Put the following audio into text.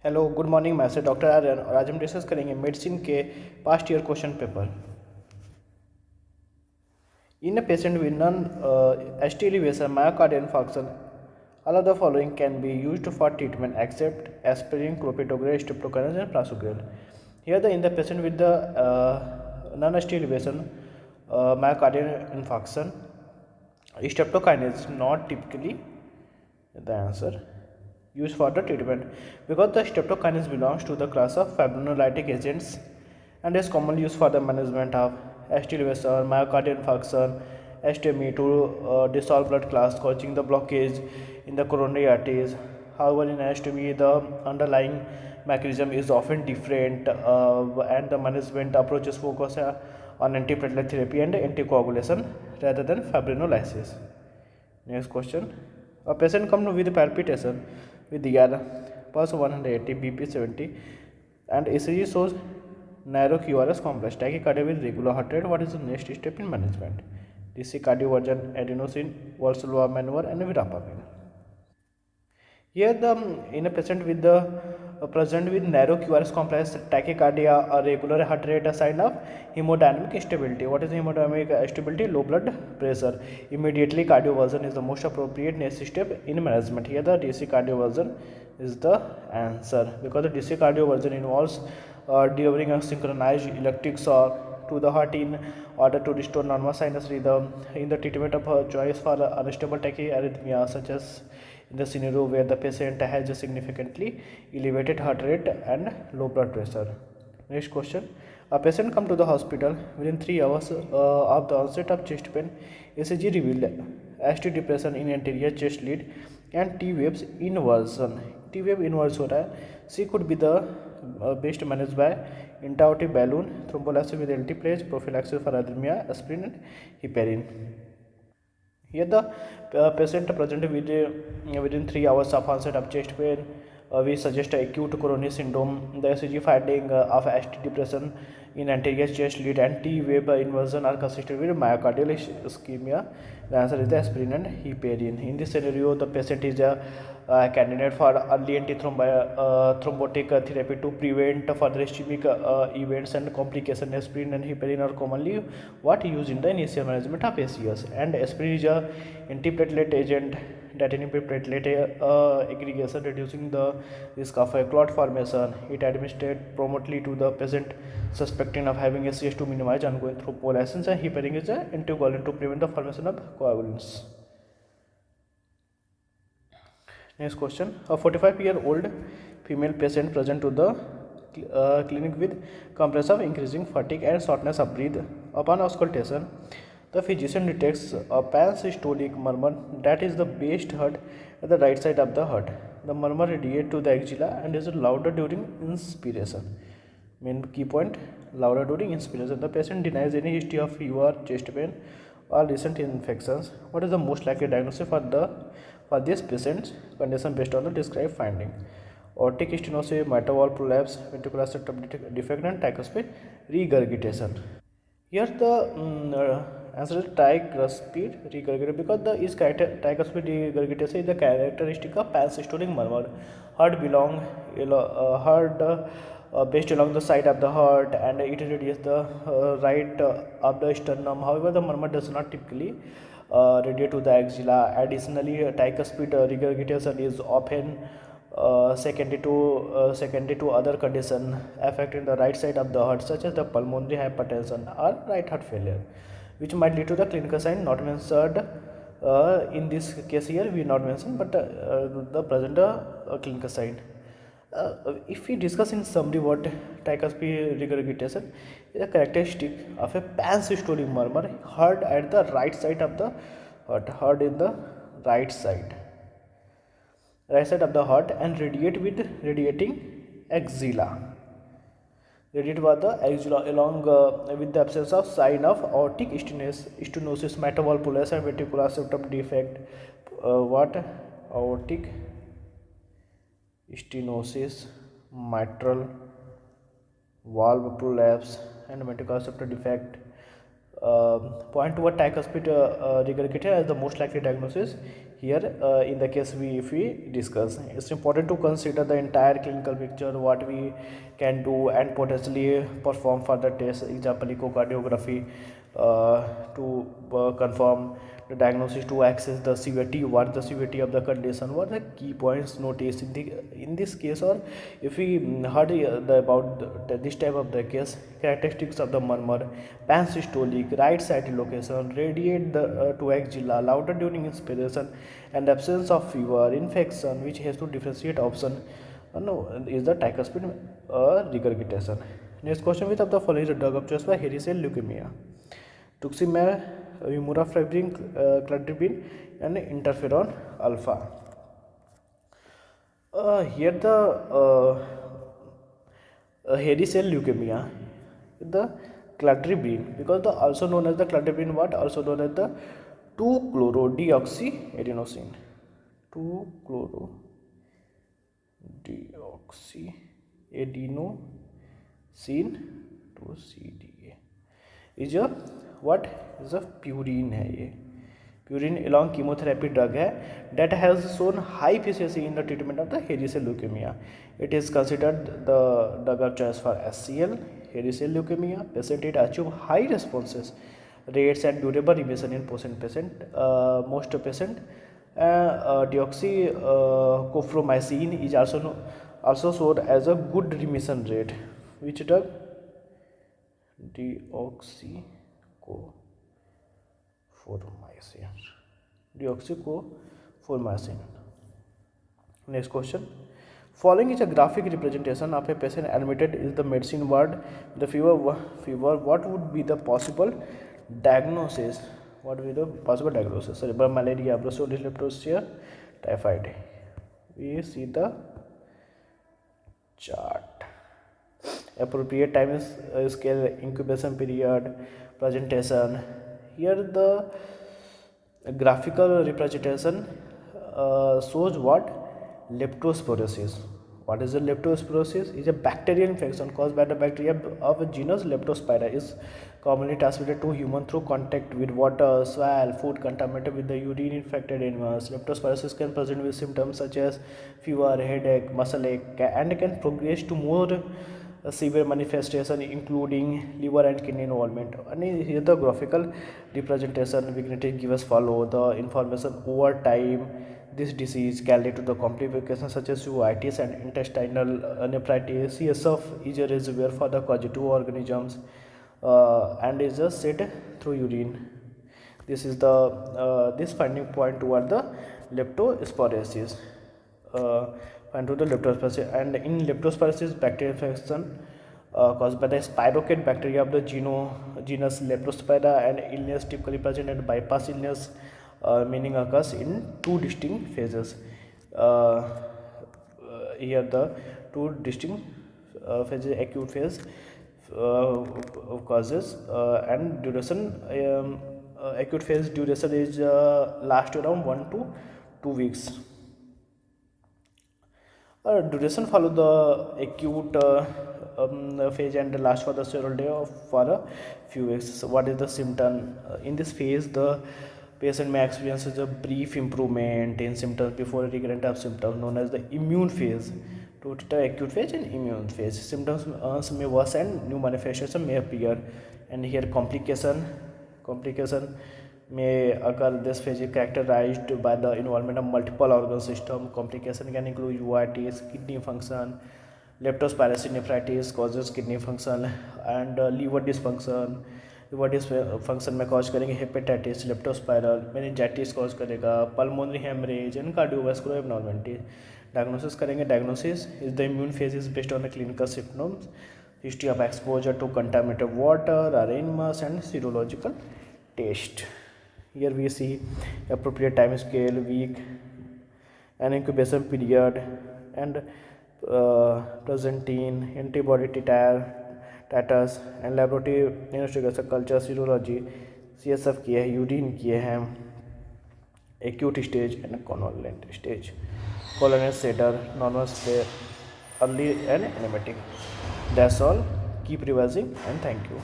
Hello good morning, मैं से doctor Aryan और आज हम डिस्कस करेंगे मेडिसिन के past year question paper. In a patient with non ST elevation myocardial infarction, all of the following can be used for treatment except aspirin, clopidogrel, streptokinase and prasugrel. Here in the patient with the non-ST elevation myocardial infarction, streptokinase is not typically the answer used for the treatment because the streptokinase belongs to the class of fibrinolytic agents and is commonly used for the management of ST elevation, myocardial infarction, STEMI to dissolve blood clots causing the blockage in the coronary arteries. However, in STEMI, the underlying mechanism is often different and the management approaches focus on antiplatelet therapy and anticoagulation rather than fibrinolysis. Next question. A patient comes with palpitation with ER pulse 180, BP 70 and ECG shows narrow QRS complex, tachycardia with regular heart rate. What is the next step in management? DC cardioversion, adenosine, Valsalva maneuver and verapamil. Here in a patient with the present with narrow QRS complex, tachycardia, a regular heart rate, a sign of hemodynamic instability. What is hemodynamic instability? Low blood pressure. Immediately cardioversion is the most appropriate next step in management. Here the DC cardioversion is the answer because the DC cardioversion involves delivering a synchronized electric shock to the heart in order to restore normal sinus rhythm in the treatment of choice for unstable tachyarrhythmia, such as in the scenario where the patient has a significantly elevated heart rate and low blood pressure. Next question. A patient come to the hospital within 3 hours of the onset of chest pain. ECG revealed ST depression in anterior chest lead and T waves inversion. T wave inverse हो रहा है. C could be the best managed by intra-aortic balloon, thrombolysis with alteplase, prophylaxis for arrhythmia, aspirin and heparin. Here the patient present within 3 hours of onset of chest pain. We suggest acute coronary syndrome. The ECG finding of ST depression in anterior chest lead and T wave inversion are consistent with myocardial ischemia. The answer is the aspirin and heparin. In this scenario, the patient is a candidate for early antithrombotic therapy to prevent further ischemic events and complications. Aspirin and heparin are commonly what used in the initial management of ACS, and aspirin is a antiplatelet agent that inhibits platelet aggregation, reducing the risk of a clot formation. It administered promptly to the patient suspecting of having ACS to minimize ongoing thrombolysis, and heparin is an anticoagulant to prevent the formation of coagulants. Next question. A 45-year-old female patient present to the clinic with complaints of increasing fatigue and shortness of breath. Upon auscultation, the physician detects a pan-systolic murmur that is the base heart at the right side of the heart. The murmur radiates to the axilla and is louder during inspiration. Main key point: louder during inspiration. The patient denies any history of fever, chest pain, or recent infections. What is the most likely diagnosis for this patient's condition based on the described finding? Aortic stenosis, mitral valve prolapse, ventricular septum defect, and tricuspid regurgitation. Here the answer is tricuspid regurgitation because the is tricuspid regurgitation is the characteristic of pan-systolic murmur. Heart based along the side of the heart and it radiates the right of the sternum. However, the murmur does not typically radiate to the axilla. Additionally, tricuspid regurgitation is often secondary to other conditions affecting the right side of the heart, such as the pulmonary hypertension or right heart failure, which might lead to the clinical sign not mentioned. In this case here we not mentioned, but the present clinical sign. If we discuss in summary what tricuspid regurgitation is, a characteristic of a pan-systolic murmur heard at the right side of the heart, heard in the right side of the heart and radiating axilla. Radiate was the axilla along with the absence of sign of aortic stenosis, mitral valve prolapse and ventricular septum defect. What aortic stenosis, mitral valve prolapse and ventricular septum defect point toward tricuspid regurgitation as the most likely diagnosis. Here in the case if we discuss, it's important to consider the entire clinical picture, what we can do and potentially perform further tests, example echocardiography, to confirm the diagnosis, to access the severity, what the severity of the condition, what the key points noticed in this case. Or if we heard about this type of the case, characteristics of the murmur, pansystolic, right side location, radiate the to axilla, louder during inspiration, and absence of fever, infection, which has to differentiate option. No, is the tricuspid regurgitation. Next question: which of the following is a drug of choice for hairy cell leukemia? Tuximab, imurafibrin, cladribine, and interferon alpha. Here the hairy cell leukemia, the cladribine, because the also known as the cladribine, what also known as the 2-chloro-deoxyadenosine, 2-chloro-deoxyadenosine 2-CDA is a what is a purine है ये purine along chemotherapy drug है that has shown high efficacy in the treatment of the hairy cell leukemia. It is considered the drug of choice for SCL, hairy cell leukemia. Patient it achieve high responses rates and durable remission in most patient. Deoxycofromycin is also shown as a good remission rate. Which drug? Deoxycofromycin. Next question: following is a graphic representation of a patient admitted in the medicine ward with fever. What would be the possible diagnosis? Cerebral malaria, brucellosis, leptospira, typhoid. We see the chart. Appropriate time is scale, incubation period, presentation. Here the graphical representation shows what? Leptospirosis. What is a leptospirosis? Is a bacterial infection caused by the bacteria of a genus Leptospira. Is commonly transmitted to human through contact with water, soil, food contaminated with the urine infected animals. Leptospirosis can present with symptoms such as fever, headache, muscle ache, and can progress to more severe manifestation including liver and kidney involvement. And here the graphical representation we can give as follow the information. Over time, this disease can lead to the complications such as uveitis and intestinal nephritis. CSF is a reservoir for the causative organisms and is just shed through urine. This is the this finding point toward the leptospirosis. And to the leptospirosis, and in leptospirosis, bacterial infection caused by the spirochete bacteria of the genus Leptospira, and illness typically present at bypass illness, meaning occurs in two distinct phases. Here the two distinct phases: acute phase causes and duration. Acute phase duration is last around 1 to 2 weeks. Duration follow the acute phase and last for the several days for a few weeks. So what is the symptom? In this phase, the patient may experience a brief improvement in symptoms before a recurrent of symptoms, known as the immune phase. To the acute phase and immune phase, symptoms may worsen and new manifestation may appear. And here complication may occur. This phase is characterized by the involvement of multiple organ system. Complication can include uveitis, kidney function, leptospirosis nephritis causes kidney function, and liver dysfunction. Liver dysfunction में cause करेंगे hepatitis, leptospiral, meningitis cause करेगा, pulmonary haemorrhage and cardiovascular abnormality. Diagnosis करेंगे. Diagnosis is the immune phase is based on the clinical symptoms, history of exposure to contaminated water, अरेनमस and serological test. Here we see appropriate time scale, week, and incubation period, and presenting antibody titers, and laboratory investigation, culture, serology, CSF किए हैं, urine किए हैं, acute stage and convalescent stage, colonel setter, normal state, early and anematic. That's all. Keep revising and thank you.